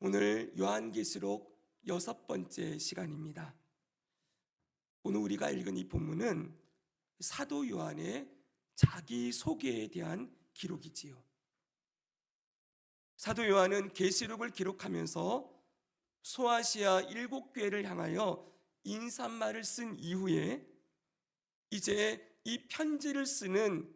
오늘 요한계시록 6번째 시간입니다. 오늘 우리가 읽은 이 본문은 사도 요한의 자기소개에 대한 기록이지요. 사도 요한은 계시록을 기록하면서 소아시아 7교회를 향하여 인사말을 쓴 이후에 이제 이 편지를 쓰는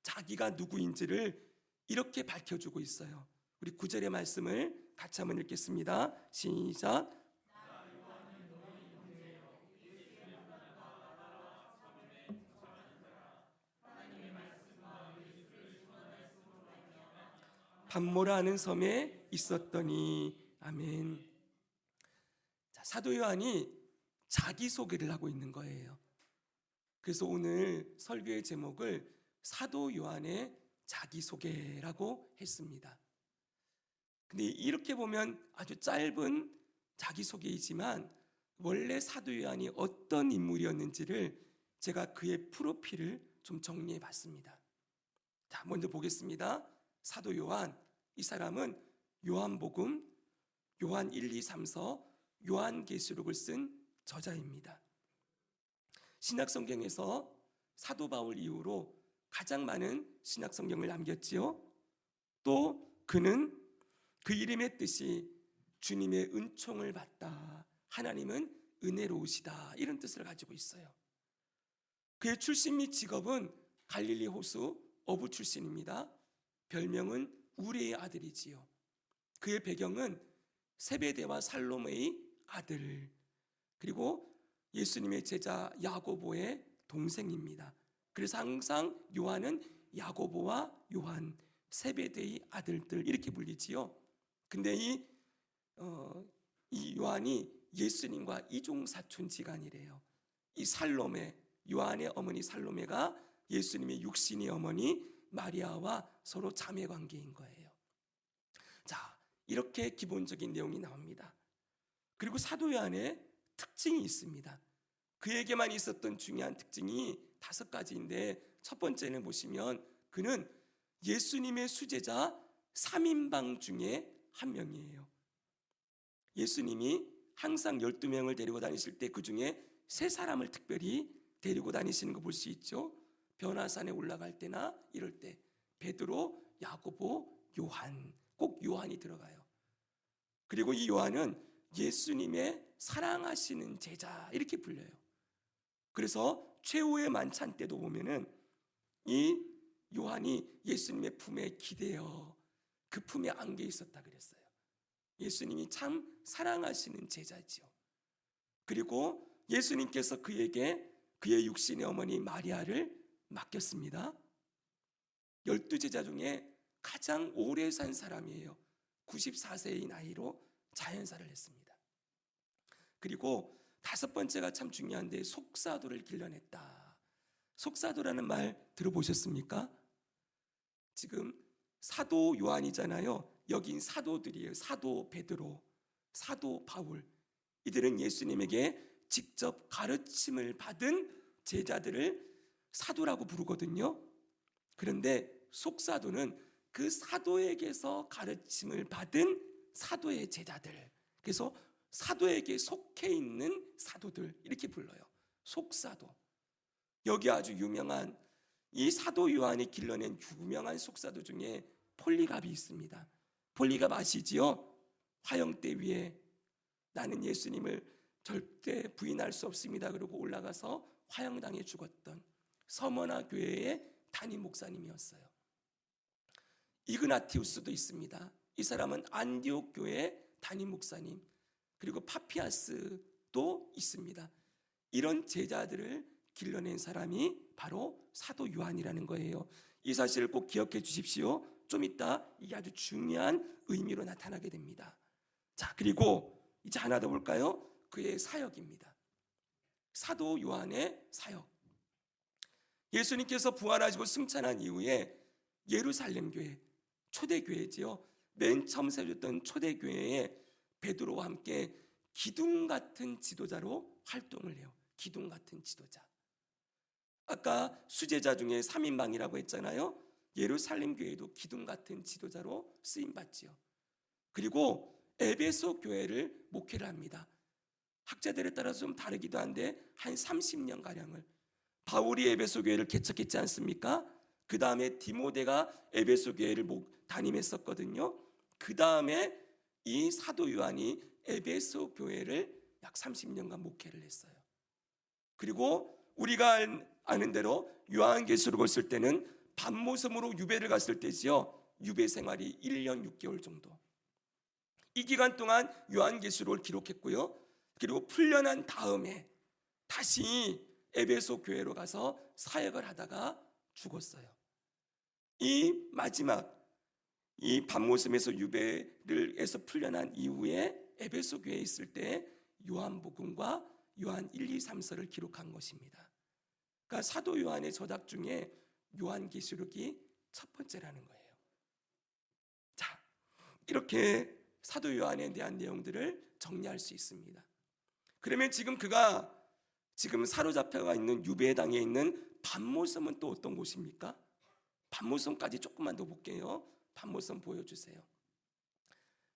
자기가 누구인지를 이렇게 밝혀주고 있어요. 우리 9절의 말씀을 같이 한번 읽겠습니다. 시작. 밤모라 하는 섬에 있었더니. 아멘. 자, 사도 요한이 자기소개를 하고 있는 거예요. 그래서 오늘 설교의 제목을 사도 요한의 자기소개라고 했습니다. 근데 이렇게 보면 아주 짧은 자기소개이지만 원래 사도 요한이 어떤 인물이었는지를 제가 그의 프로필을 좀 정리해 봤습니다. 자, 먼저 보겠습니다. 사도 요한, 이 사람은 요한복음, 요한 1, 2, 3서, 요한계시록을 쓴 저자입니다. 신약성경에서 사도 바울 이후로 가장 많은 신약성경을 남겼지요. 또 그는 그 이름의 뜻이 주님의 은총을 받다, 하나님은 은혜로우시다, 이런 뜻을 가지고 있어요. 그의 출신 및 직업은 갈릴리 호수 어부 출신입니다. 별명은 우레의 아들이지요. 그의 배경은 세베대와 살로메의 아들, 그리고 예수님의 제자 야고보의 동생입니다. 그래서 항상 요한은 야고보와 요한, 세베대의 아들들 이렇게 불리지요. 근데 이 요한이 예수님과 이종사촌지간이래요. 이 살로메, 요한의 어머니 살로메가 예수님의 육신의 어머니 마리아와 서로 자매 관계인 거예요. 자, 이렇게 기본적인 내용이 나옵니다. 그리고 사도 요한의 특징이 있습니다. 그에게만 있었던 중요한 특징이 5가지인데, 첫 번째는 보시면 그는 예수님의 수제자 3인방 중에 한 명이에요. 예수님이 항상 12명을 데리고 다니실 때 그 중에 3사람을 특별히 데리고 다니시는 거 볼 수 있죠. 변화산에 올라갈 때나 이럴 때 베드로, 야고보, 요한, 꼭 요한이 들어가요. 그리고 이 요한은 예수님의 사랑하시는 제자 이렇게 불려요. 그래서 최후의 만찬 때도 보면은 이 요한이 예수님의 품에 기대어 그 품에 안겨 있었다 그랬어요. 예수님이 참 사랑하시는 제자지요. 그리고 예수님께서 그에게 그의 육신의 어머니 마리아를 맡겼습니다. 12제자 중에 가장 오래 산 사람이에요. 94세의 나이로 자연사를 했습니다. 그리고 5번째가 참 중요한데, 속사도를 길러냈다. 속사도라는 말 들어보셨습니까? 지금 사도 요한이잖아요. 여긴 사도들이에요. 사도 베드로, 사도 바울, 이들은 예수님에게 직접 가르침을 받은 제자들을 사도라고 부르거든요. 그런데 속사도는 그 사도에게서 가르침을 받은 사도의 제자들, 그래서 사도에게 속해 있는 사도들 이렇게 불러요. 속사도. 여기 아주 유명한 이 사도 요한이 길러낸 유명한 속사도 중에 폴리갑이 있습니다. 폴리갑 아시지요? 화형대 위에 나는 예수님을 절대 부인할 수 없습니다 그러고 올라가서 화형당해 죽었던 서머나 교회의 담임 목사님이었어요. 이그나티우스도 있습니다. 이 사람은 안디옥 교회의 담임 목사님, 그리고 파피아스도 있습니다. 이런 제자들을 길러낸 사람이 바로 사도 요한이라는 거예요. 이 사실을 꼭 기억해 주십시오. 좀 이따 이게 아주 중요한 의미로 나타나게 됩니다. 자, 그리고 이제 하나 더 볼까요? 그의 사역입니다. 사도 요한의 사역. 예수님께서 부활하시고 승천한 이후에 예루살렘 교회, 초대교회지요. 맨 처음 세워졌던 초대교회에 베드로와 함께 기둥 같은 지도자로 활동을 해요. 기둥 같은 지도자. 아까 수제자 중에 3인방이라고 했잖아요. 예루살렘 교회도 기둥 같은 지도자로 쓰임 받지요. 그리고 에베소 교회를 목회를 합니다. 학자들에 따라서 좀 다르기도 한데 한 30년 가량을 바울이 에베소 교회를 개척했지 않습니까? 그 다음에 디모데가 에베소 교회를 담임했었거든요. 그 다음에 이 사도 요한이 에베소 교회를 약 30년간 목회를 했어요. 그리고 우리가 아는 대로 요한계시록을 쓸 때는 밤모섬으로 유배를 갔을 때지요. 유배 생활이 1년 6개월 정도. 이 기간 동안 요한계시록을 기록했고요. 그리고 풀려난 다음에 다시 에베소 교회로 가서 사역을 하다가 죽었어요. 이 마지막 이 밤모섬에서 유배를 해서 풀려난 이후에 에베소 교회에 있을 때 요한복음과 요한 1, 2, 3서를 기록한 것입니다. 그러니까 사도 요한의 저작 중에 요한계시록이 첫 번째라는 거예요. 자, 이렇게 사도 요한에 대한 내용들을 정리할 수 있습니다. 그러면 지금 그가 지금 사로잡혀가 있는 유배당에 있는 밤모섬은 또 어떤 곳입니까? 밤모섬까지 조금만 더 볼게요. 밤모섬 보여주세요.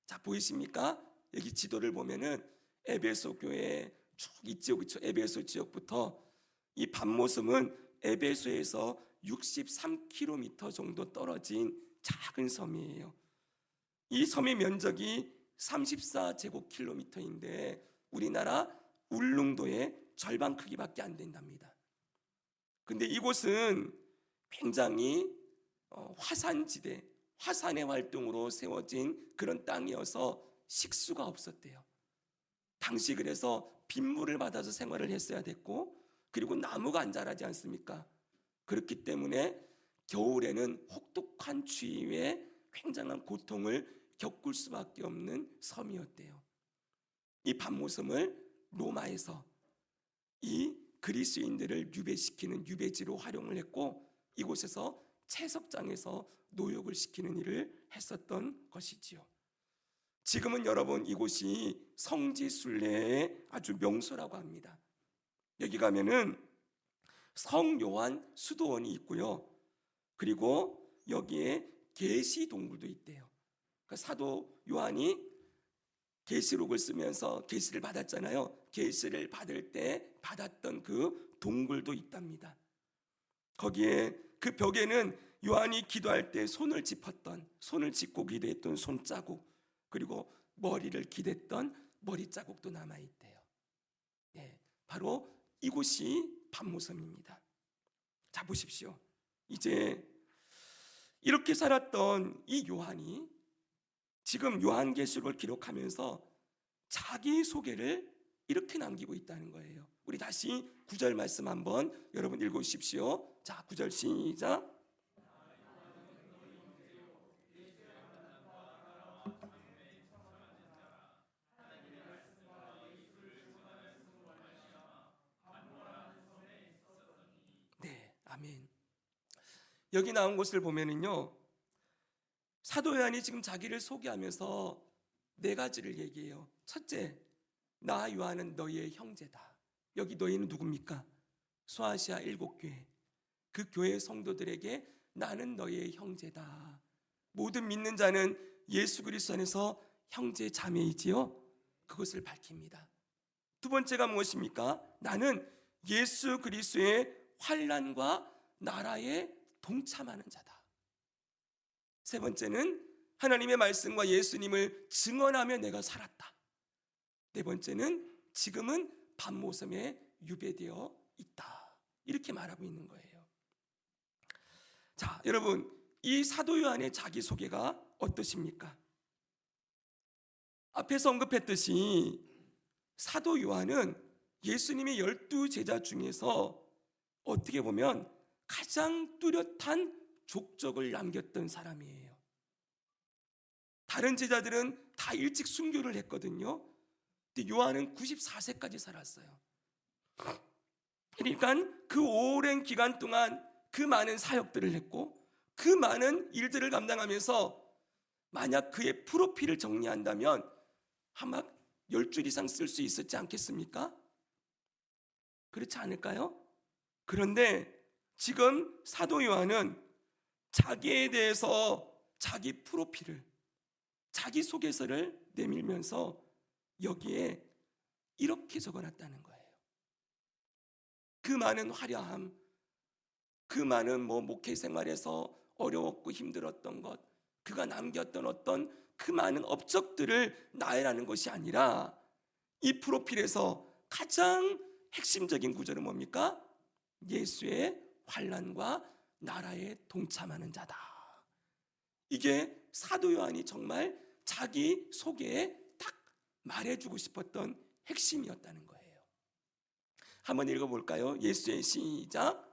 자, 보이십니까? 여기 지도를 보면은 에베소 교회 쭉 이쪽 에베소 지역부터 이 밤모섬은 에베소에서 63km 정도 떨어진 작은 섬이에요. 이 섬의 면적이 34제곱킬로미터인데 우리나라 울릉도의 절반 크기밖에 안 된답니다. 근데 이곳은 굉장히 화산지대, 화산의 활동으로 세워진 그런 땅이어서 식수가 없었대요. 당시 그래서 빗물을 받아서 생활을 했어야 됐고, 그리고 나무가 안 자라지 않습니까? 그렇기 때문에 겨울에는 혹독한 추위에 굉장한 고통을 겪을 수밖에 없는 섬이었대요. 이 밤모섬을 로마에서 이 그리스인들을 유배시키는 유배지로 활용을 했고, 이곳에서 채석장에서 노역을 시키는 일을 했었던 것이지요. 지금은 여러분 이곳이 성지순례의 아주 명소라고 합니다. 여기 가면은 성요한 수도원이 있고요. 그리고 여기에 계시 동굴도 있대요. 그러니까 사도 요한이 계시록을 쓰면서 계시를 받았잖아요. 계시를 받을 때 받았던 그 동굴도 있답니다. 거기에 그 벽에는 요한이 기도할 때 손을 짚고 기도했던 손자국, 그리고 머리를 기댔던 머리 자국도 남아있대요. 예, 바로 이곳이 밤모섬입니다. 자, 보십시오. 이제 이렇게 살았던 이 요한이 지금 요한계시록을 기록하면서 자기 소개를 이렇게 남기고 있다는 거예요. 우리 다시 9절 말씀 한번 여러분 읽어주십시오. 자, 9절 시작. 네, 아멘. 여기 나온 것을 보면은요, 사도 요한이 지금 자기를 소개하면서 네 가지를 얘기해요. 첫째, 나 요한은 너희의 형제다. 여기 너희는 누굽니까? 소아시아 7교회, 그 교회 성도들에게 나는 너희의 형제다. 모든 믿는 자는 예수 그리스도 안에서 형제 자매이지요. 그것을 밝힙니다. 두 번째가 무엇입니까? 나는 예수 그리스도의 환난과 나라에 동참하는 자다. 세 번째는 하나님의 말씀과 예수님을 증언하며 내가 살았다. 네 번째는 지금은 밤모섬에 유배되어 있다. 이렇게 말하고 있는 거예요. 자, 여러분, 이 사도 요한의 자기소개가 어떠십니까? 앞에서 언급했듯이 사도 요한은 예수님의 12제자 중에서 어떻게 보면 가장 뚜렷한 족적을 남겼던 사람이에요. 다른 제자들은 다 일찍 순교를 했거든요. 근데 요한은 94세까지 살았어요. 그러니까 그 오랜 기간 동안 그 많은 사역들을 했고 그 많은 일들을 감당하면서 만약 그의 프로필을 정리한다면 아마 10줄 이상 쓸 수 있었지 않겠습니까? 그렇지 않을까요? 그런데 지금 사도 요한은 자기에 대해서 자기 프로필을, 자기소개서를 내밀면서 여기에 이렇게 적어놨다는 거예요. 그 많은 화려함, 그 많은 목회 생활에서 어려웠고 힘들었던 것, 그가 남겼던 어떤 그 많은 업적들을 나열하는 것이 아니라 이 프로필에서 가장 핵심적인 구절은 뭡니까? 예수의 환난과 나라에 동참하는 자다. 이게 사도 요한이 정말 자기 소개에 딱 말해주고 싶었던 핵심이었다는 거예요. 한번 읽어볼까요? 예수의 시작.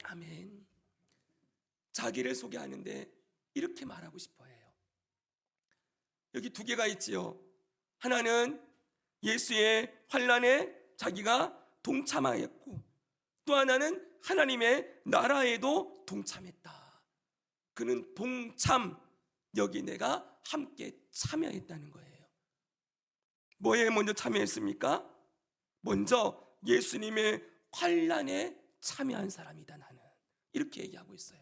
아멘. 자기를 소개하는데 이렇게 말하고 싶어 해요. 여기 두 개가 있지요. 하나는 예수의 환난에 자기가 동참하였고, 또 하나는 하나님의 나라에도 동참했다. 그는 동참, 여기 내가 함께 참여했다는 거예요. 뭐에 먼저 참여했습니까? 먼저 예수님의 환난에 참여한 사람이다 나는. 이렇게 얘기하고 있어요.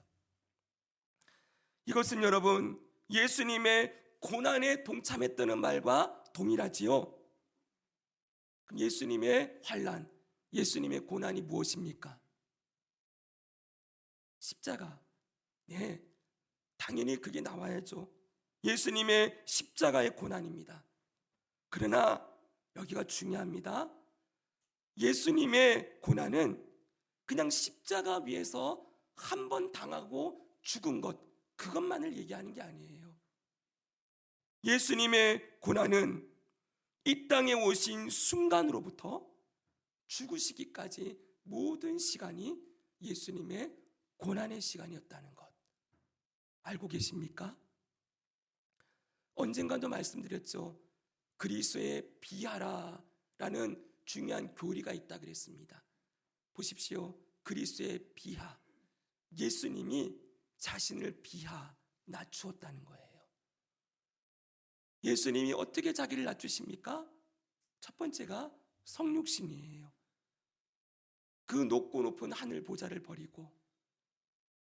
이것은 여러분 예수님의 고난에 동참했다는 말과 동일하지요. 그럼 예수님의 환난, 예수님의 고난이 무엇입니까? 십자가. 네, 당연히 그게 나와야죠. 예수님의 십자가의 고난입니다. 그러나 여기가 중요합니다. 예수님의 고난은 그냥 십자가 위에서 한 번 당하고 죽은 것, 그것만을 얘기하는 게 아니에요. 예수님의 고난은 이 땅에 오신 순간으로부터 죽으시기까지 모든 시간이 예수님의 고난의 시간이었다는 것 알고 계십니까? 언젠가도 말씀드렸죠. 그리스도의 비하라라는 중요한 교리가 있다 그랬습니다. 보십시오. 그리스도의 비하, 예수님이 자신을 낮추었다는 거예요. 예수님이 어떻게 자기를 낮추십니까? 첫 번째가 성육신이에요. 그 높고 높은 하늘 보좌를 버리고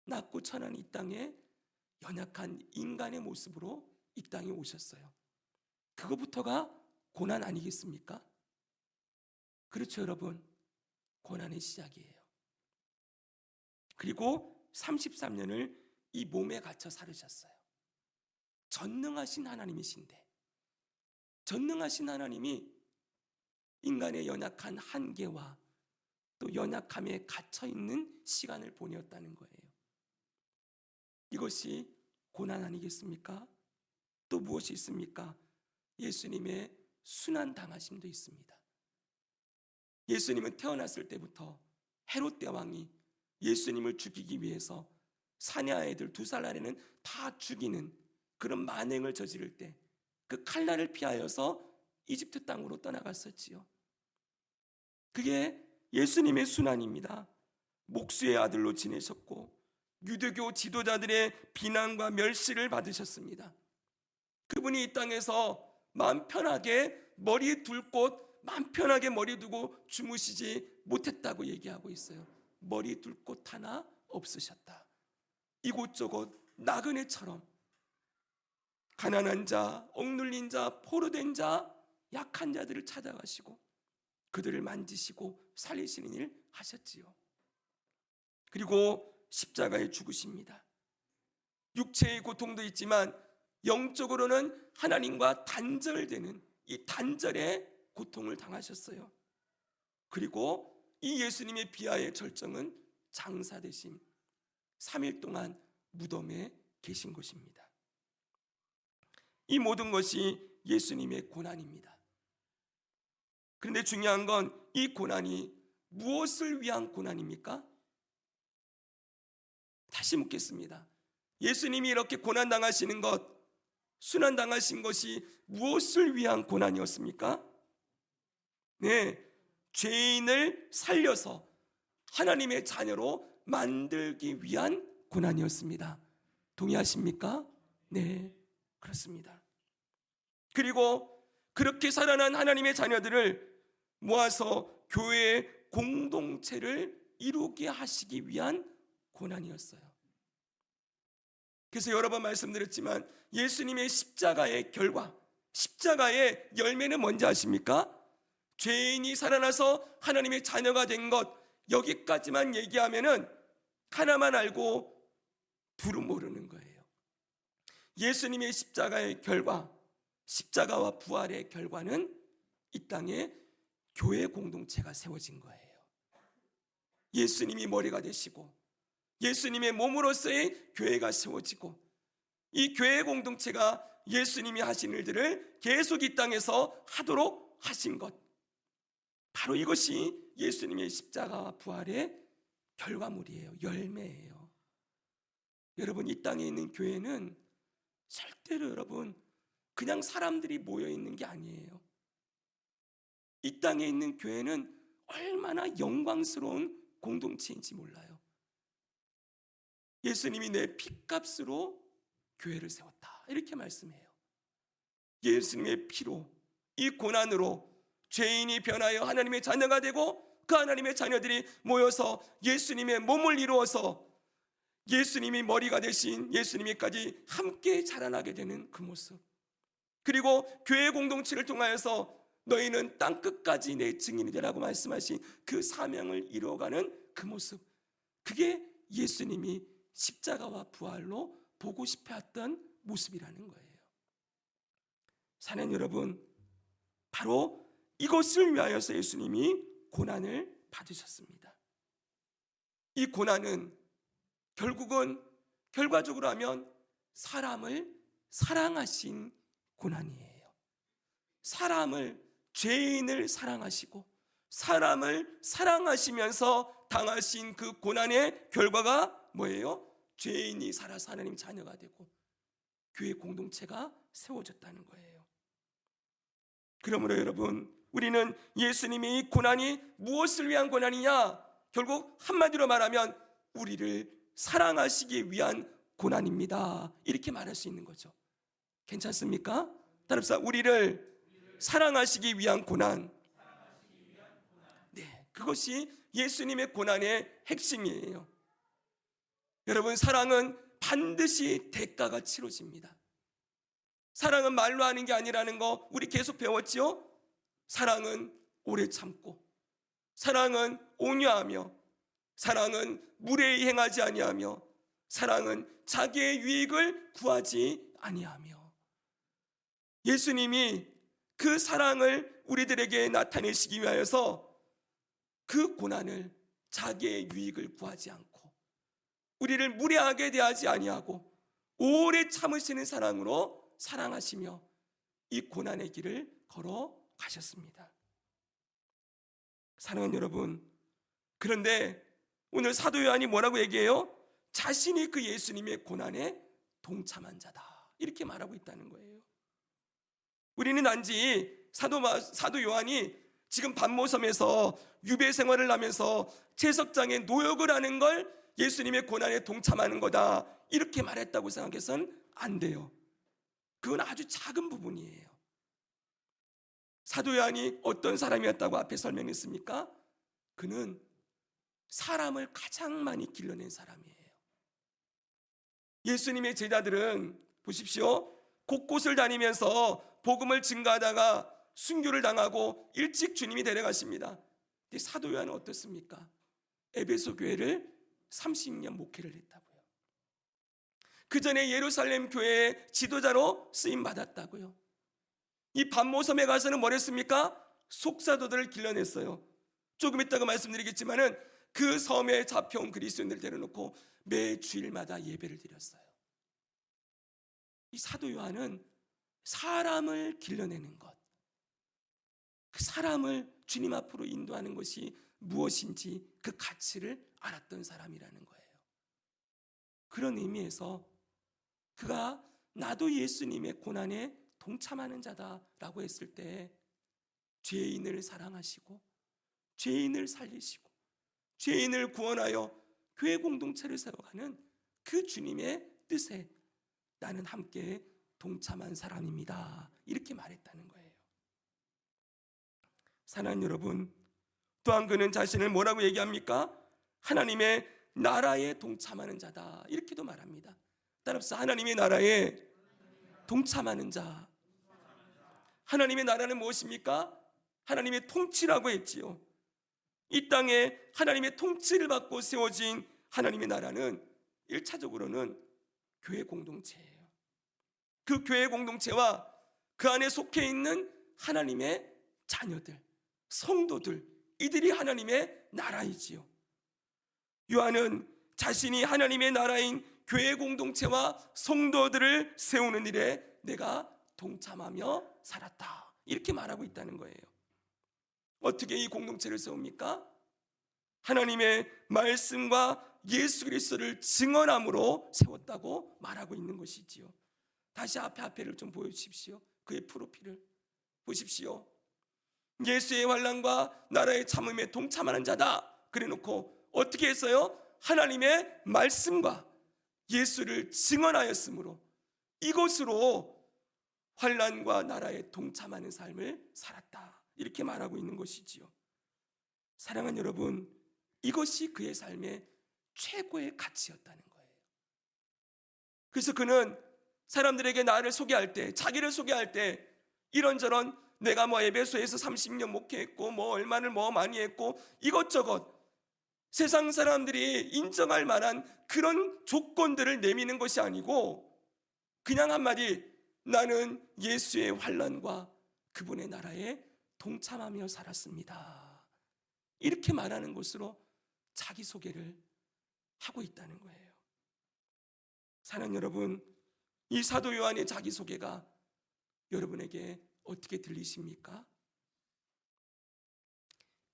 낮고 천한 이 땅에 연약한 인간의 모습으로 이 땅에 오셨어요. 그거부터가 고난 아니겠습니까? 그렇죠, 여러분. 고난의 시작이에요. 그리고 33년을 이 몸에 갇혀 살으셨어요. 전능하신 하나님이신데, 전능하신 하나님이 인간의 연약한 한계와 또 연약함에 갇혀있는 시간을 보내었다는 거예요. 이것이 고난 아니겠습니까? 또 무엇이 있습니까? 예수님의 순환 당하심도 있습니다. 예수님은 태어났을 때부터 헤롯 대왕이 예수님을 죽이기 위해서 사내아이들 2살 아래는 다 죽이는 그런 만행을 저지를 때 그 칼날을 피하여서 이집트 땅으로 떠나갔었지요. 그게 예수님의 순환입니다. 목수의 아들로 지내셨고 유대교 지도자들의 비난과 멸시를 받으셨습니다. 그분이 이 땅에서 마음 편하게 머리 둘 곳 마음 편하게 머리 두고 주무시지 못했다고 얘기하고 있어요. 머리 둘 곳 하나 없으셨다. 이곳저곳 나그네처럼 가난한 자, 억눌린 자, 포로된 자, 약한 자들을 찾아가시고 그들을 만지시고 살리시는 일 하셨지요. 그리고 십자가에 죽으십니다. 육체의 고통도 있지만 영적으로는 하나님과 단절되는 이 단절의 고통을 당하셨어요. 그리고 이 예수님의 비하의 절정은 장사되심, 3일 동안 무덤에 계신 것입니다. 이 모든 것이 예수님의 고난입니다. 그런데 중요한 건 이 고난이 무엇을 위한 고난입니까? 다시 묻겠습니다. 예수님이 이렇게 고난당하시는 것, 순환당하신 것이 무엇을 위한 고난이었습니까? 네, 죄인을 살려서 하나님의 자녀로 만들기 위한 고난이었습니다. 동의하십니까? 네, 그렇습니다. 그리고 그렇게 살아난 하나님의 자녀들을 모아서 교회의 공동체를 이루게 하시기 위한 고난이었어요. 그래서 여러 번 말씀드렸지만 예수님의 십자가의 결과, 십자가의 열매는 뭔지 아십니까? 죄인이 살아나서 하나님의 자녀가 된 것, 여기까지만 얘기하면은 하나만 알고 둘은 모르는 거예요. 예수님의 십자가의 결과, 십자가와 부활의 결과는 이 땅에 교회 공동체가 세워진 거예요. 예수님이 머리가 되시고 예수님의 몸으로서의 교회가 세워지고, 이 교회 공동체가 예수님이 하신 일들을 계속 이 땅에서 하도록 하신 것, 바로 이것이 예수님의 십자가와 부활의 결과물이에요. 열매예요. 여러분, 이 땅에 있는 교회는 절대로 여러분 그냥 사람들이 모여 있는 게 아니에요. 이 땅에 있는 교회는 얼마나 영광스러운 공동체인지 몰라요. 예수님이 내 피값으로 교회를 세웠다, 이렇게 말씀해요. 예수님의 피로, 이 고난으로 죄인이 변하여 하나님의 자녀가 되고, 그 하나님의 자녀들이 모여서 예수님의 몸을 이루어서 예수님이 머리가 되신 예수님이까지 함께 자라나게 되는 그 모습, 그리고 교회 공동체를 통하여서 너희는 땅끝까지 내 증인이 되라고 말씀하신 그 사명을 이루어가는 그 모습, 그게 예수님이 십자가와 부활로 보고 싶어 했던 모습이라는 거예요. 사는 여러분, 바로 이것을 위하여서 예수님이 고난을 받으셨습니다. 이 고난은 결과적으로 하면 사람을 사랑하신 고난이에요. 죄인을 사랑하시고 사람을 사랑하시면서 당하신 그 고난의 결과가 뭐예요? 죄인이 살아서 하나님 자녀가 되고 교회 공동체가 세워졌다는 거예요. 그러므로 여러분, 우리는 예수님의 이 고난이 무엇을 위한 고난이냐? 결국 한마디로 말하면 우리를 사랑하시기 위한 고난입니다, 이렇게 말할 수 있는 거죠. 괜찮습니까? 따라서 우리를 사랑하시기 위한 고난, 네, 그것이 예수님의 고난의 핵심이에요. 여러분, 사랑은 반드시 대가가 치러집니다. 사랑은 말로 하는 게 아니라는 거 우리 계속 배웠지요? 사랑은 오래 참고, 사랑은 온유하며, 사랑은 무례히 행하지 아니하며, 사랑은 자기의 유익을 구하지 아니하며. 예수님이 그 사랑을 우리들에게 나타내시기 위하여서 그 고난을 자기의 유익을 구하지 않고 우리를 무례하게 대하지 아니하고 오래 참으시는 사랑으로 사랑하시며 이 고난의 길을 걸어가셨습니다. 사랑하는 여러분, 그런데 오늘 사도 요한이 뭐라고 얘기해요? 자신이 그 예수님의 고난에 동참한 자다, 이렇게 말하고 있다는 거예요. 우리는 단지 사도 요한이 지금 반모섬에서 유배 생활을 하면서 채석장에 노역을 하는 걸 예수님의 고난에 동참하는 거다, 이렇게 말했다고 생각해서는 안 돼요. 그건 아주 작은 부분이에요. 사도 요한이 어떤 사람이었다고 앞에 설명했습니까? 그는 사람을 가장 많이 길러낸 사람이에요. 예수님의 제자들은 보십시오, 곳곳을 다니면서 복음을 증거하다가 순교를 당하고 일찍 주님이 데려가십니다. 근데 사도 요한은 어떻습니까? 에베소 교회를 30년 목회를 했다고요. 그 전에 예루살렘 교회의 지도자로 쓰임 받았다고요. 이 반모섬에 가서는 뭘 했습니까? 속사도들을 길러냈어요. 조금 이따가 말씀드리겠지만은 그 섬에 잡혀온 그리스도인들 데려놓고 매 주일마다 예배를 드렸어요. 이 사도 요한은 사람을 길러내는 것, 그 사람을 주님 앞으로 인도하는 것이 무엇인지 그 가치를 알았던 사람이라는 거예요. 그런 의미에서 그가 나도 예수님의 고난에 동참하는 자다라고 했을 때 죄인을 사랑하시고 죄인을 살리시고 죄인을 구원하여 교회 공동체를 세워가는 그 주님의 뜻에 나는 함께 동참한 사람입니다, 이렇게 말했다는 거예요. 사랑하는 여러분, 또한 그는 자신을 뭐라고 얘기합니까? 하나님의 나라에 동참하는 자다, 이렇게도 말합니다. 따라서 하나님의 나라에 동참하는 자. 하나님의 나라는 무엇입니까? 하나님의 통치라고 했지요. 이 땅에 하나님의 통치를 받고 세워진 하나님의 나라는 1차적으로는 교회 공동체예요. 그 교회 공동체와 그 안에 속해 있는 하나님의 자녀들, 성도들, 이들이 하나님의 나라이지요. 요한은 자신이 하나님의 나라인 교회 공동체와 성도들을 세우는 일에 내가 동참하며 살았다, 이렇게 말하고 있다는 거예요. 어떻게 이 공동체를 세웁니까? 하나님의 말씀과 예수 그리스도를 증언함으로 세웠다고 말하고 있는 것이지요. 다시 앞에를 좀 보여주십시오. 그의 프로필을 보십시오. 예수의 환난과 나라의 참음에 동참하는 자다 그래놓고 어떻게 했어요? 하나님의 말씀과 예수를 증언하였으므로 이것으로 환난과 나라에 동참하는 삶을 살았다, 이렇게 말하고 있는 것이지요. 사랑하는 여러분, 이것이 그의 삶의 최고의 가치였다는 거예요. 그래서 그는 사람들에게 나를 소개할 때, 자기를 소개할 때 이런저런 내가 에베소에서 30년 목회했고 얼마를 많이 했고 이것저것 세상 사람들이 인정할 만한 그런 조건들을 내미는 것이 아니고 그냥 한마디, 나는 예수의 환난과 그분의 나라에 동참하며 살았습니다, 이렇게 말하는 것으로 자기소개를 하고 있다는 거예요. 사랑하는 여러분, 이 사도 요한의 자기소개가 여러분에게 어떻게 들리십니까?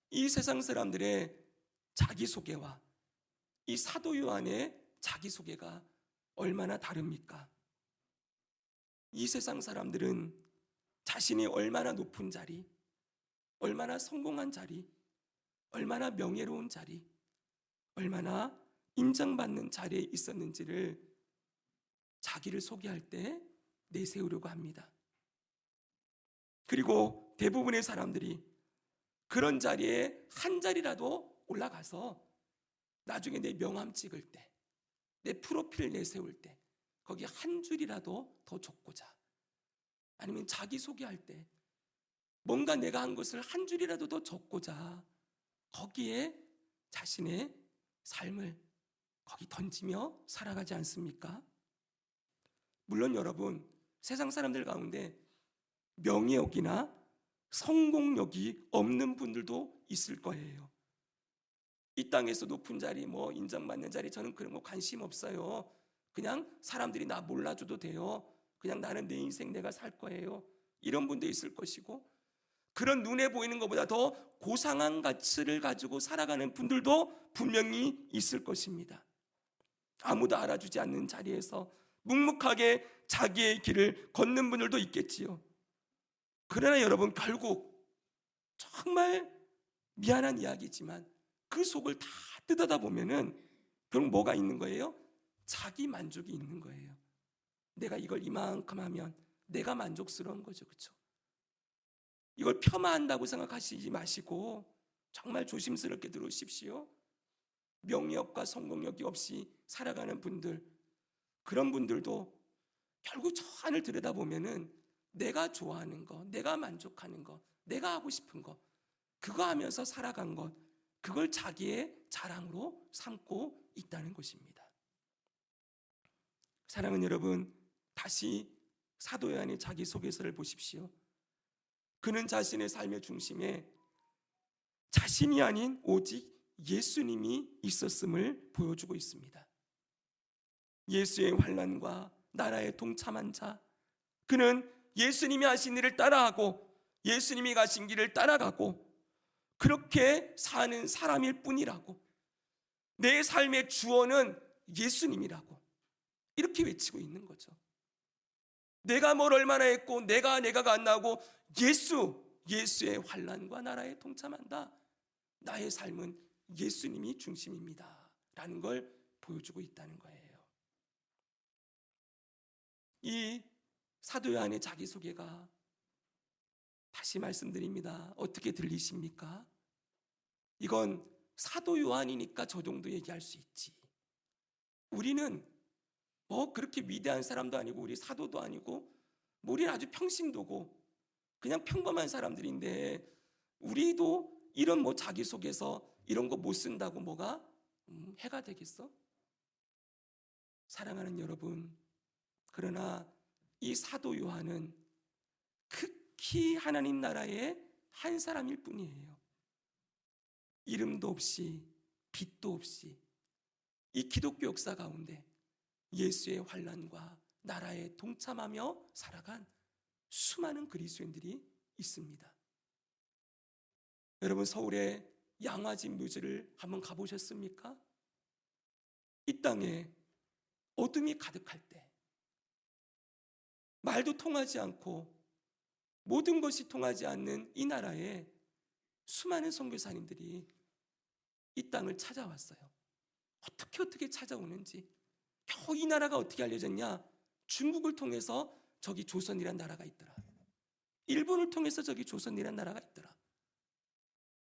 이 세상 사람들의 자기소개와 이 사도 요한의 자기소개가 얼마나 다릅니까? 이 세상 사람들은 자신이 얼마나 높은 자리, 얼마나 성공한 자리, 얼마나 명예로운 자리, 얼마나 인정받는 자리에 있었는지를 자기를 소개할 때 내세우려고 합니다. 그리고 대부분의 사람들이 그런 자리에 한 자리라도 올라가서 나중에 내 명함 찍을 때, 내 프로필 내세울 때 거기 한 줄이라도 더 적고자, 아니면 자기소개할 때 뭔가 내가 한 것을 한 줄이라도 더 적고자 거기에 자신의 삶을 거기 던지며 살아가지 않습니까? 물론 여러분, 세상 사람들 가운데 명예욕이나 성공욕이 없는 분들도 있을 거예요. 이 땅에서 높은 자리, 인정받는 자리, 저는 그런 거 관심 없어요. 그냥 사람들이 나 몰라줘도 돼요. 그냥 나는 내 인생 내가 살 거예요. 이런 분도 있을 것이고, 그런 눈에 보이는 것보다 더 고상한 가치를 가지고 살아가는 분들도 분명히 있을 것입니다. 아무도 알아주지 않는 자리에서 묵묵하게 자기의 길을 걷는 분들도 있겠지요. 그러나 여러분, 결국 정말 미안한 이야기지만 그 속을 다 뜯어다 보면은 결국 뭐가 있는 거예요? 자기 만족이 있는 거예요. 내가 이걸 이만큼 하면 내가 만족스러운 거죠, 그렇죠? 이걸 폄하한다고 생각하시지 마시고 정말 조심스럽게 들으십시오. 명예욕과 성공욕이 없이 살아가는 분들, 그런 분들도 결국 저 안을 들여다보면은 내가 좋아하는 거, 내가 만족하는 거, 내가 하고 싶은 거, 그거 하면서 살아간 것, 그걸 자기의 자랑으로 삼고 있다는 것입니다. 사랑하는 여러분, 다시 사도 요한의 자기소개서를 보십시오. 그는 자신의 삶의 중심에 자신이 아닌 오직 예수님이 있었음을 보여주고 있습니다. 예수의 환난과 나라에 동참한 자, 그는 예수님이 하신 일을 따라하고 예수님이 가신 길을 따라가고 그렇게 사는 사람일 뿐이라고, 내 삶의 주어는 예수님이라고 이렇게 외치고 있는 거죠. 내가 뭘 얼마나 했고 내가가 안 나오고 예수의 환난과 나라에 동참한다. 나의 삶은 예수님이 중심입니다 라는 걸 보여주고 있다는 거예요. 이 사도 요한의 자기소개가, 다시 말씀드립니다, 어떻게 들리십니까? 이건 사도 요한이니까 저 정도 얘기할 수 있지. 우리는 그렇게 위대한 사람도 아니고 우리 사도도 아니고 우리는 아주 평신도고 그냥 평범한 사람들인데 우리도 이런 자기소개서 이런 거 못 쓴다고 뭐가 해가 되겠어? 사랑하는 여러분, 그러나 이 사도 요한은 극히 하나님 나라의 한 사람일 뿐이에요. 이름도 없이 빛도 없이 이 기독교 역사 가운데 예수의 환난과 나라에 동참하며 살아간 수많은 그리스도인들이 있습니다. 여러분, 서울의 양화진 묘지를 한번 가보셨습니까? 이 땅에 어둠이 가득할 때, 말도 통하지 않고 모든 것이 통하지 않는 이 나라에 수많은 선교사님들이 이 땅을 찾아왔어요. 어떻게 찾아오는지, 겨우 이 나라가 어떻게 알려졌냐? 중국을 통해서 저기 조선이란 나라가 있더라. 일본을 통해서 저기 조선이란 나라가 있더라.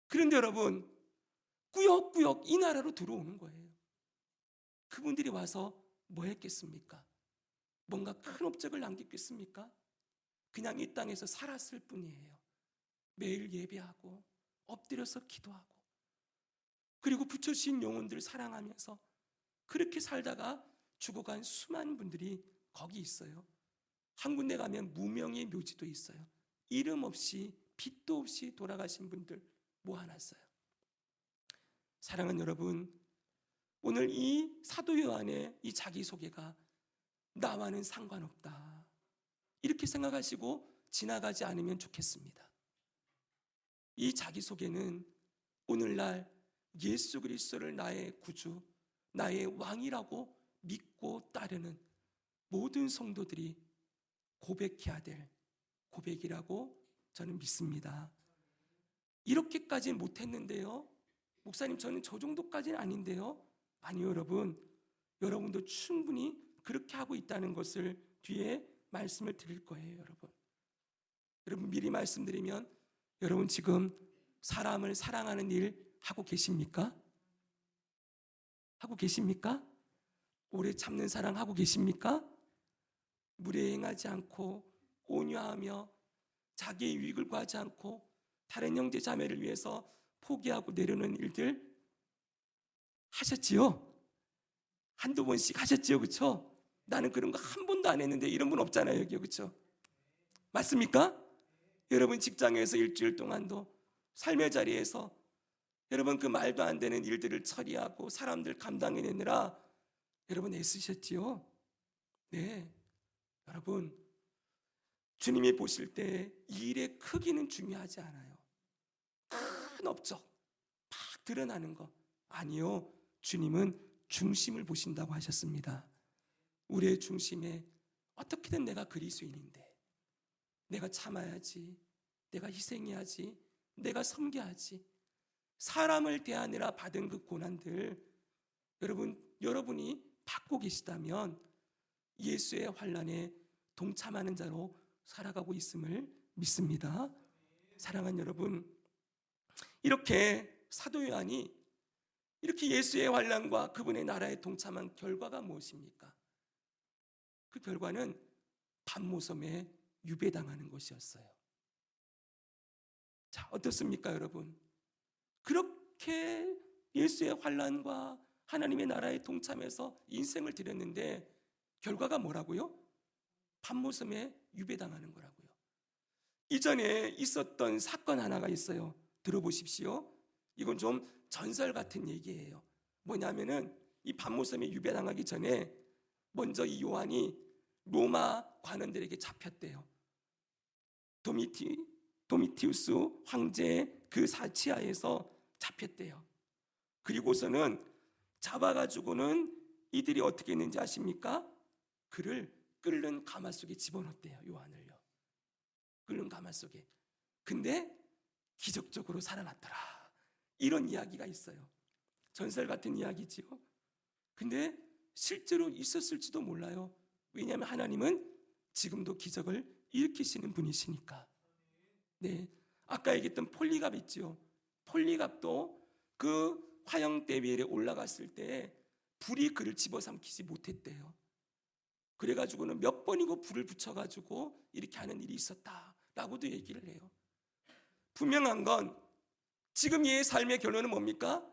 그런데 여러분, 꾸역꾸역 이 나라로 들어오는 거예요. 그분들이 와서 뭐 했겠습니까? 뭔가 큰 업적을 남겼겠습니까? 그냥 이 땅에서 살았을 뿐이에요. 매일 예배하고 엎드려서 기도하고 그리고 붙여주신 영혼들 사랑하면서 그렇게 살다가 죽어간 수많은 분들이 거기 있어요. 한 군데 가면 무명의 묘지도 있어요. 이름 없이 빛도 없이 돌아가신 분들 모아놨어요. 사랑하는 여러분, 오늘 이 사도 요한의 이 자기소개가 나와는 상관없다, 이렇게 생각하시고 지나가지 않으면 좋겠습니다. 이 자기소개는 오늘날 예수 그리스도를 나의 구주, 나의 왕이라고 믿고 따르는 모든 성도들이 고백해야 될 고백이라고 저는 믿습니다. 이렇게까지는 못했는데요, 목사님 저는 저 정도까지는 아닌데요. 아니요, 여러분도 충분히 그렇게 하고 있다는 것을 뒤에 말씀을 드릴 거예요. 여러분 미리 말씀드리면, 여러분 지금 사람을 사랑하는 일 하고 계십니까? 하고 계십니까? 오래 참는 사랑 하고 계십니까? 무례행하지 않고 온유하며 자기의 유익을 구하지 않고 다른 형제 자매를 위해서 포기하고 내려놓는 일들 하셨지요? 한두 번씩 하셨지요, 그렇죠? 나는 그런 거 한 번도 안 했는데, 이런 분 없잖아요, 여기, 그렇죠? 맞습니까? 여러분 직장에서 일주일 동안도 삶의 자리에서 여러분 그 말도 안 되는 일들을 처리하고 사람들 감당해내느라 여러분 애쓰셨지요? 네, 여러분 주님이 보실 때 이 일의 크기는 중요하지 않아요. 큰 업적 막 드러나는 거 아니요, 주님은 중심을 보신다고 하셨습니다. 우리의 중심에 어떻게든 내가 그리스도인인데 내가 참아야지, 내가 희생해야지, 내가 섬겨야지, 사람을 대하느라 받은 그 고난들 여러분이 받고 계시다면 예수의 환난에 동참하는 자로 살아가고 있음을 믿습니다. 사랑하는 여러분, 이렇게 사도 요한이 이렇게 예수의 환난과 그분의 나라에 동참한 결과가 무엇입니까? 그 결과는 밤모섬에 유배당하는 것이었어요. 자, 어떻습니까, 여러분? 그렇게 예수의 환난과 하나님의 나라에 동참해서 인생을 드렸는데 결과가 뭐라고요? 밤모섬에 유배당하는 거라고요. 이전에 있었던 사건 하나가 있어요. 들어보십시오. 이건 좀 전설 같은 얘기예요. 뭐냐면은 이 밤모섬에 유배당하기 전에 먼저 이 요한이 로마 관원들에게 잡혔대요. 도미티우스 황제의 그 사치하에서 잡혔대요. 그리고서는 잡아가지고는 이들이 어떻게 했는지 아십니까? 그를 끓는 가마 속에 집어넣었대요. 요한을요. 끓는 가마 속에. 근데 기적적으로 살아났더라, 이런 이야기가 있어요. 전설 같은 이야기지요. 근데 실제로 있었을지도 몰라요. 왜냐하면 하나님은 지금도 기적을 일으키시는 분이시니까. 네, 아까 얘기했던 폴리갑 있지요. 폴리갑도 그 화형대 위에 올라갔을 때 불이 그를 집어삼키지 못했대요. 그래가지고는 몇 번이고 불을 붙여가지고 이렇게 하는 일이 있었다라고도 얘기를 해요. 분명한 건 지금 얘의 삶의 결론은 뭡니까?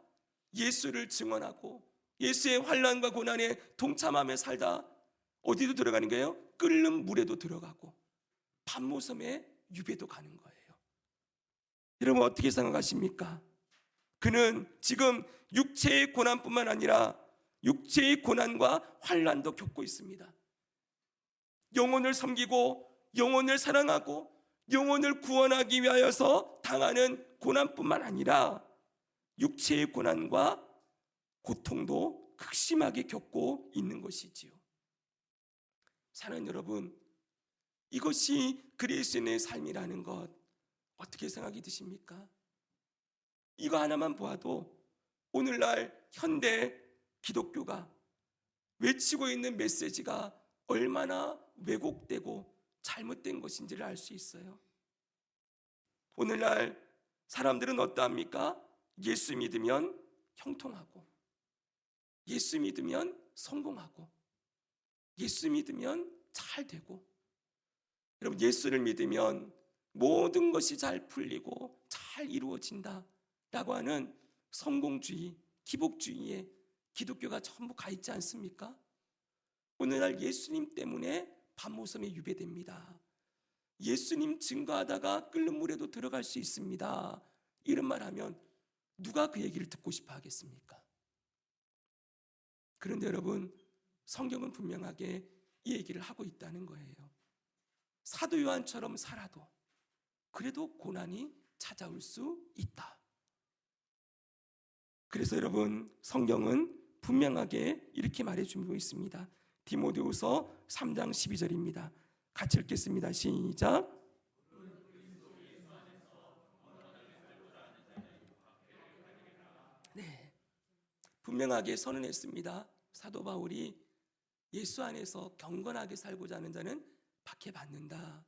예수를 증언하고 예수의 환난과 고난에 동참하며 살다 어디도 들어가는 거예요? 끓는 물에도 들어가고 밤모섬에 유배도 가는 거예요. 여러분 어떻게 생각하십니까? 그는 지금 육체의 고난뿐만 아니라 육체의 고난과 환난도 겪고 있습니다. 영혼을 섬기고 영혼을 사랑하고 영혼을 구원하기 위하여서 당하는 고난뿐만 아니라 육체의 고난과 고통도 극심하게 겪고 있는 것이지요. 사랑하는 여러분, 이것이 그리스도인의 삶이라는 것 어떻게 생각이 드십니까? 이거 하나만 보아도 오늘날 현대 기독교가 외치고 있는 메시지가 얼마나 왜곡되고 잘못된 것인지를 알 수 있어요. 오늘날 사람들은 어떠합니까? 예수 믿으면 형통하고 예수 믿으면 성공하고 예수 믿으면 잘 되고 여러분 예수를 믿으면 모든 것이 잘 풀리고 잘 이루어진다 라고 하는 성공주의, 기복주의에 기독교가 전부 가 있지 않습니까? 오늘날 예수님 때문에 밤모섬에 유배됩니다. 예수님 증거하다가 끓는 물에도 들어갈 수 있습니다. 이런 말 하면 누가 그 얘기를 듣고 싶어 하겠습니까? 그런데 여러분 성경은 분명하게 이 얘기를 하고 있다는 거예요. 사도 요한처럼 살아도 그래도 고난이 찾아올 수 있다. 그래서 여러분 성경은 분명하게 이렇게 말해주고 있습니다. 디모데후서 3장 12절입니다. 같이 읽겠습니다. 시작. 네, 분명하게 선언했습니다. 사도 바울이 예수 안에서 경건하게 살고자 하는 자는 박해받는다.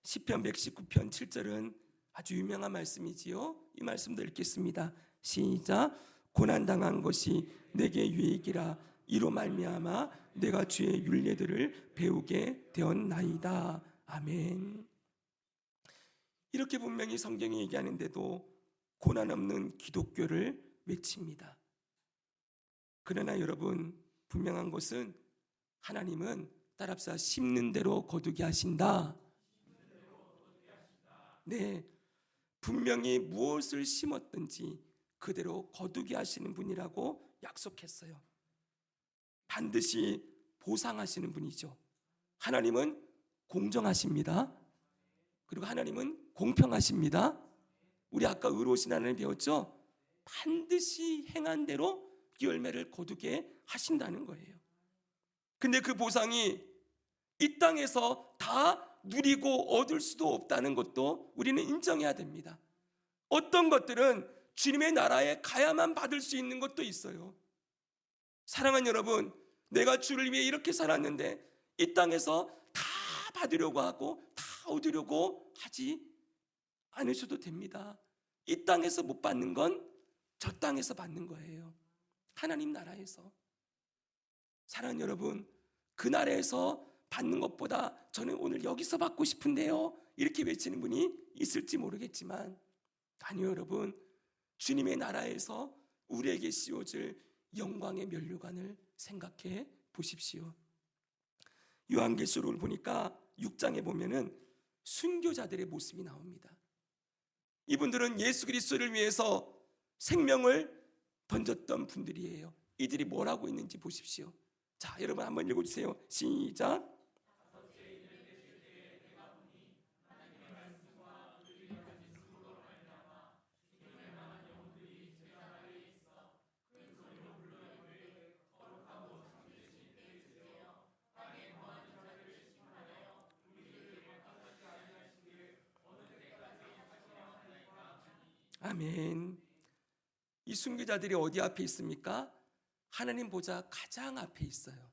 시편 119편 7절은 아주 유명한 말씀이지요. 이 말씀도 읽겠습니다. 시작. 고난당한 것이 내게 유익이라 이로 말미암아 내가 주의 율례들을 배우게 되었나이다. 아멘. 이렇게 분명히 성경이 얘기하는데도 고난 없는 기독교를 외칩니다. 그러나 여러분 분명한 것은 하나님은 따라합시다. 심는 대로 거두게 하신다. 네, 분명히 무엇을 심었든지 그대로 거두게 하시는 분이라고 약속했어요. 반드시 보상하시는 분이죠. 하나님은 공정하십니다. 그리고 하나님은 공평하십니다. 우리 아까 의로우신 하나님 배웠죠? 반드시 행한 대로 열매를 거두게 하신다는 거예요. 근데 그 보상이 이 땅에서 다 누리고 얻을 수도 없다는 것도 우리는 인정해야 됩니다. 어떤 것들은 주님의 나라에 가야만 받을 수 있는 것도 있어요. 사랑하는 여러분, 내가 주를 위해 이렇게 살았는데 이 땅에서 다 받으려고 하고 다 얻으려고 하지 않으셔도 됩니다. 이 땅에서 못 받는 건 저 땅에서 받는 거예요. 하나님 나라에서. 사랑하는 여러분, 그 나라에서 받는 것보다 저는 오늘 여기서 받고 싶은데요 이렇게 외치는 분이 있을지 모르겠지만 아니요 여러분, 주님의 나라에서 우리에게 씌워질 영광의 면류관을 생각해 보십시오. 요한계시록을 보니까 6장에 보면은 순교자들의 모습이 나옵니다. 이분들은 예수 그리스도를 위해서 생명을 던졌던 분들이에요. 이들이 뭘 하고 있는지 보십시오. 자, 여러분 한번 읽어주세요. 시작. 아멘. 이 순교자들이 어디 앞에 있습니까? 하나님 보좌 가장 앞에 있어요.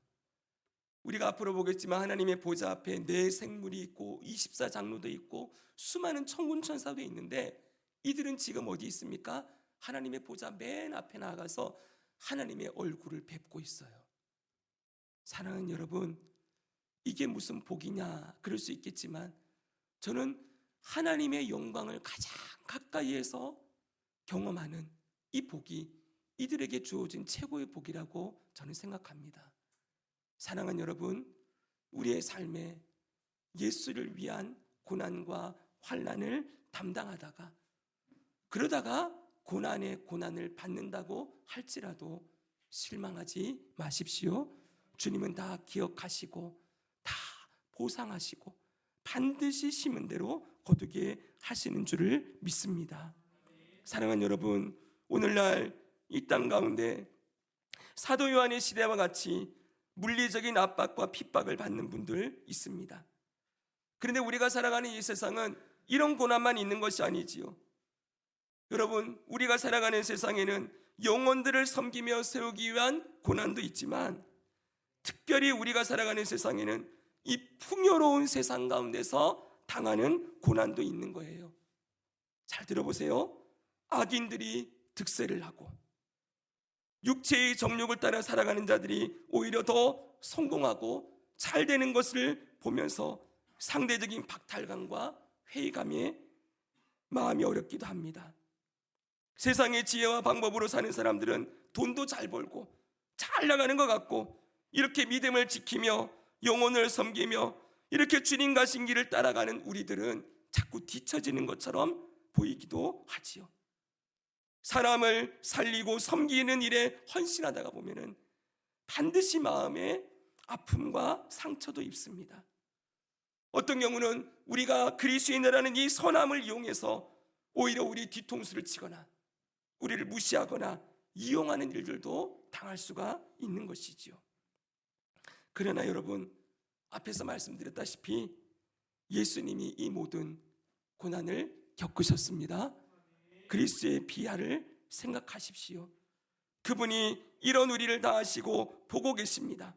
우리가 앞으로 보겠지만 하나님의 보좌 앞에 네 생물이 있고 24장로도 있고 수많은 천군 천사도 있는데 이들은 지금 어디 있습니까? 하나님의 보좌 맨 앞에 나가서 하나님의 얼굴을 뵙고 있어요. 사랑하는 여러분, 이게 무슨 복이냐 그럴 수 있겠지만 저는 하나님의 영광을 가장 가까이에서 경험하는 이 복이 이들에게 주어진 최고의 복이라고 저는 생각합니다. 사랑하는 여러분, 우리의 삶에 예수를 위한 고난과 환난을 담당하다가 그러다가 고난에 고난을 받는다고 할지라도 실망하지 마십시오. 주님은 다 기억하시고 다 보상하시고 반드시 심은 대로 거두게 하시는 줄을 믿습니다. 사랑하는 여러분, 오늘날 이 땅 가운데 사도 요한의 시대와 같이 물리적인 압박과 핍박을 받는 분들 있습니다. 그런데 우리가 살아가는 이 세상은 이런 고난만 있는 것이 아니지요. 여러분, 우리가 살아가는 세상에는 영혼들을 섬기며 세우기 위한 고난도 있지만 특별히 우리가 살아가는 세상에는 이 풍요로운 세상 가운데서 당하는 고난도 있는 거예요. 잘 들어보세요. 악인들이 득세를 하고 육체의 정욕을 따라 살아가는 자들이 오히려 더 성공하고 잘 되는 것을 보면서 상대적인 박탈감과 회의감에 마음이 어렵기도 합니다. 세상의 지혜와 방법으로 사는 사람들은 돈도 잘 벌고 잘 나가는 것 같고 이렇게 믿음을 지키며 영혼을 섬기며 이렇게 주님 가신 길을 따라가는 우리들은 자꾸 뒤처지는 것처럼 보이기도 하지요. 사람을 살리고 섬기는 일에 헌신하다가 보면은 반드시 마음에 아픔과 상처도 입습니다. 어떤 경우는 우리가 그리스도인이라는 이 선함을 이용해서 오히려 우리 뒤통수를 치거나 우리를 무시하거나 이용하는 일들도 당할 수가 있는 것이지요. 그러나 여러분, 앞에서 말씀드렸다시피 예수님이 이 모든 고난을 겪으셨습니다. 그리스도의 비하를 생각하십시오. 그분이 이런 우리를 다 아시고 보고 계십니다.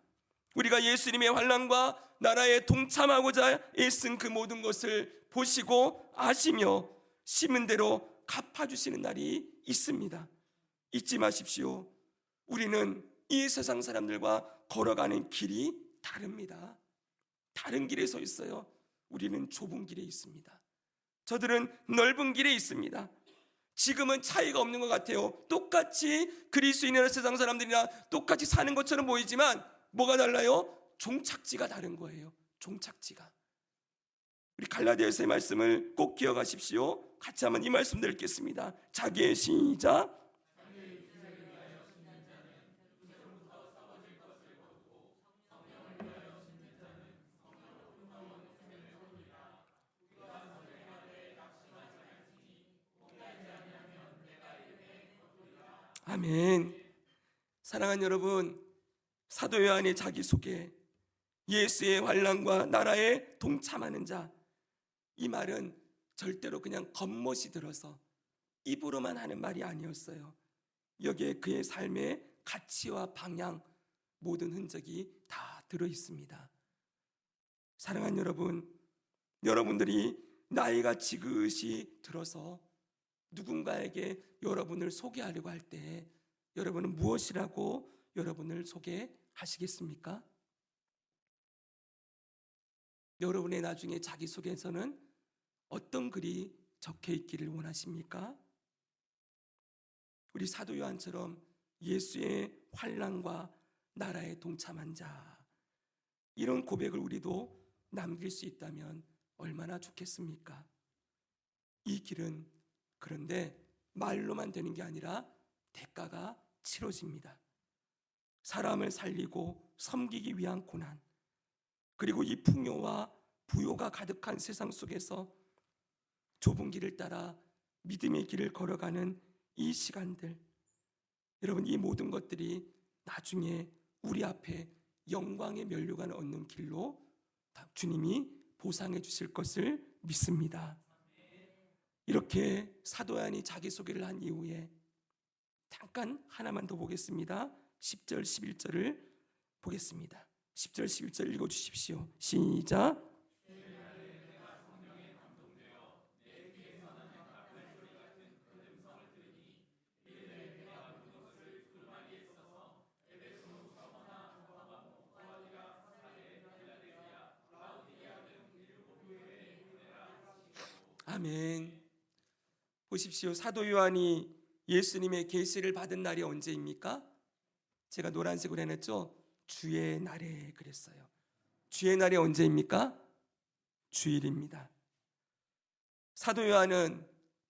우리가 예수님의 환난과 나라에 동참하고자 애쓴 그 모든 것을 보시고 아시며 심은 대로 갚아주시는 날이 있습니다. 잊지 마십시오. 우리는 이 세상 사람들과 걸어가는 길이 다릅니다. 다른 길에 서 있어요. 우리는 좁은 길에 있습니다. 저들은 넓은 길에 있습니다. 지금은 차이가 없는 것 같아요. 똑같이 그리스도인이나 세상 사람들이나 똑같이 사는 것처럼 보이지만 뭐가 달라요? 종착지가 다른 거예요. 종착지가. 우리 갈라디아서의 말씀을 꼭 기억하십시오. 같이 한번 이 말씀들 읽겠습니다. 자기의 시작. 아멘. 사랑하는 여러분, 사도 요한의 자기소개, 예수의 환난과 나라에 동참하는 자, 이 말은 절대로 그냥 겉멋이 들어서 입으로만 하는 말이 아니었어요. 여기에 그의 삶의 가치와 방향, 모든 흔적이 다 들어있습니다. 사랑하는 여러분, 여러분들이 나이가 지긋이 들어서 누군가에게 여러분을 소개하려고 할 때 여러분은 무엇이라고 여러분을 소개하시겠습니까? 여러분의 나중에 자기소개서는 어떤 글이 적혀 있기를 원하십니까? 우리 사도 요한처럼 예수의 환난과 나라에 동참한 자, 이런 고백을 우리도 남길 수 있다면 얼마나 좋겠습니까? 이 길은 그런데 말로만 되는 게 아니라 대가가 치러집니다. 사람을 살리고 섬기기 위한 고난, 그리고 이 풍요와 부요가 가득한 세상 속에서 좁은 길을 따라 믿음의 길을 걸어가는 이 시간들, 여러분, 이 모든 것들이 나중에 우리 앞에 영광의 면류관을 얻는 길로 주님이 보상해 주실 것을 믿습니다. 이렇게 사도 요한이 자기소개를 한 이후에 잠깐 하나만 더 보겠습니다. 10절 11절을 보겠습니다. 10절 11절 읽어주십시오. 시작. 아멘. 보십시오. 사도 요한이 예수님의 계시를 받은 날이 언제입니까? 제가 노란색으로 해놨죠. 주의 날에 그랬어요. 주의 날이 언제입니까? 주일입니다. 사도 요한은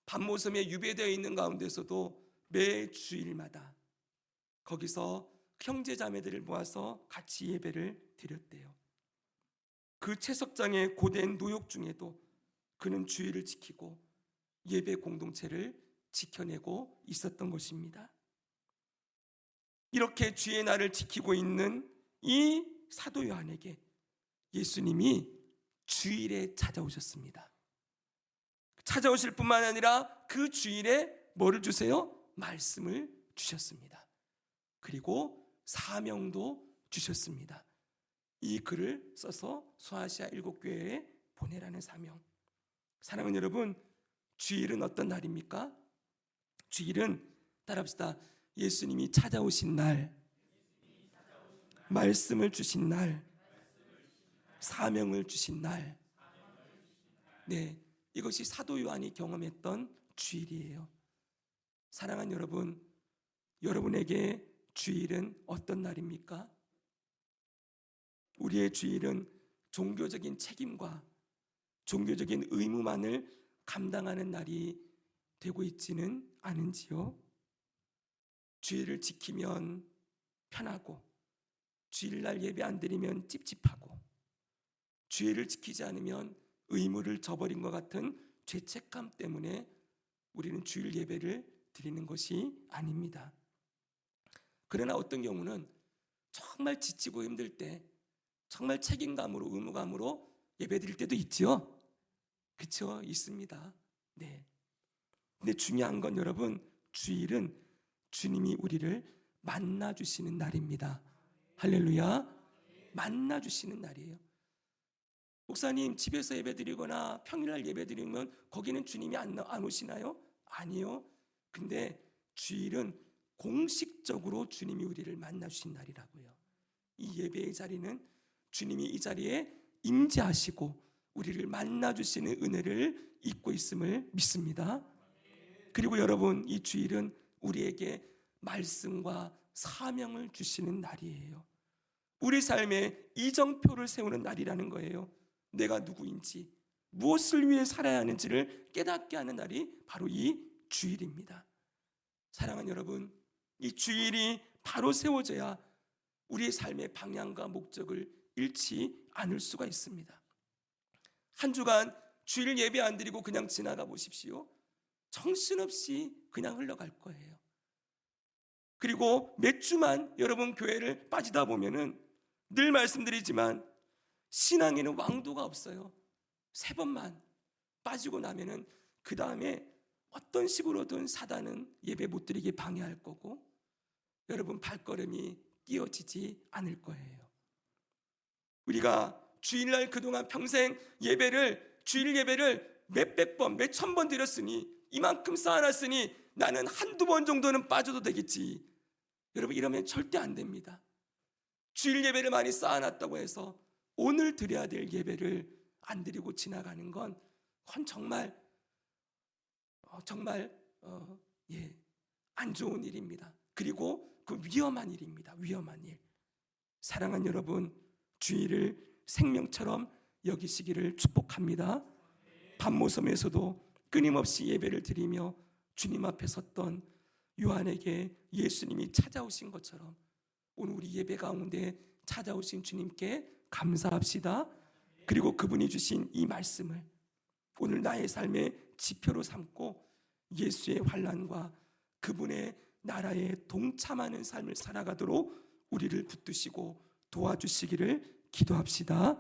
밤모섬에 유배되어 있는 가운데서도 매 주일마다 거기서 형제자매들을 모아서 같이 예배를 드렸대요. 그 채석장의 고된 노역 중에도 그는 주일을 지키고 예배 공동체를 지켜내고 있었던 것입니다. 이렇게 주의 날을 지키고 있는 이 사도 요한에게 예수님이 주일에 찾아오셨습니다. 찾아오실 뿐만 아니라 그 주일에 뭐를 주세요? 말씀을 주셨습니다. 그리고 사명도 주셨습니다. 이 글을 써서 소아시아 7교회에 보내라는 사명. 사랑하는 여러분, 주일은 어떤 날입니까? 주일은 따라합시다. 예수님이 찾아오신 날, 말씀을 주신 날, 사명을 주신 날. 네, 이것이 사도 요한이 경험했던 주일이에요. 사랑하는 여러분, 여러분에게 주일은 어떤 날입니까? 우리의 주일은 종교적인 책임과 종교적인 의무만을 감당하는 날이 되고 있지는 않은지요? 주일을 지키면 편하고, 주일날 예배 안 드리면 찝찝하고, 주일을 지키지 않으면 의무를 저버린 것 같은 죄책감 때문에 우리는 주일 예배를 드리는 것이 아닙니다. 그러나 어떤 경우는 정말 지치고 힘들 때 정말 책임감으로 의무감으로 예배 드릴 때도 있죠. 그렇죠? 있습니다. 네. 근데 중요한 건 여러분, 주일은 주님이 우리를 만나주시는 날입니다. 할렐루야. 만나주시는 날이에요. 목사님, 집에서 예배 드리거나 평일날 예배 드리면 거기는 주님이 안 오시나요? 아니요. 근데 주일은 공식적으로 주님이 우리를 만나주신 날이라고요. 이 예배의 자리는 주님이 이 자리에 임재하시고 우리를 만나주시는 은혜를 입고 있음을 믿습니다. 그리고 여러분, 이 주일은 우리에게 말씀과 사명을 주시는 날이에요. 우리 삶에 이정표를 세우는 날이라는 거예요. 내가 누구인지, 무엇을 위해 살아야 하는지를 깨닫게 하는 날이 바로 이 주일입니다. 사랑하는 여러분, 이 주일이 바로 세워져야 우리의 삶의 방향과 목적을 잃지 않을 수가 있습니다. 한 주간 주일 예배 안 드리고 그냥 지나가 보십시오. 정신없이 그냥 흘러갈 거예요. 그리고 몇 주만 여러분 교회를 빠지다 보면은 늘 말씀드리지만 신앙에는 왕도가 없어요. 3번만 빠지고 나면은 그 다음에 어떤 식으로든 사단은 예배 못 드리게 방해할 거고 여러분 발걸음이 끼어지지 않을 거예요. 우리가 주일날 그동안 평생 주일 예배를 몇백 번, 몇천 번 드렸으니 이만큼 쌓아놨으니 나는 한두 번 정도는 빠져도 되겠지. 여러분, 이러면 절대 안 됩니다. 주일 예배를 많이 쌓아놨다고 해서 오늘 드려야 될 예배를 안 드리고 지나가는 건 그건 정말 안 좋은 일입니다. 그리고 그 위험한 일입니다. 위험한 일. 사랑하는 여러분, 주일을 생명처럼 여기시기를 축복합니다. 밤모섬에서도 끊임없이 예배를 드리며 주님 앞에 섰던 요한에게 예수님이 찾아오신 것처럼 오늘 우리 예배 가운데 찾아오신 주님께 감사합시다. 그리고 그분이 주신 이 말씀을 오늘 나의 삶의 지표로 삼고 예수의 환난과 그분의 나라에 동참하는 삶을 살아가도록 우리를 붙드시고 도와주시기를 기도합시다.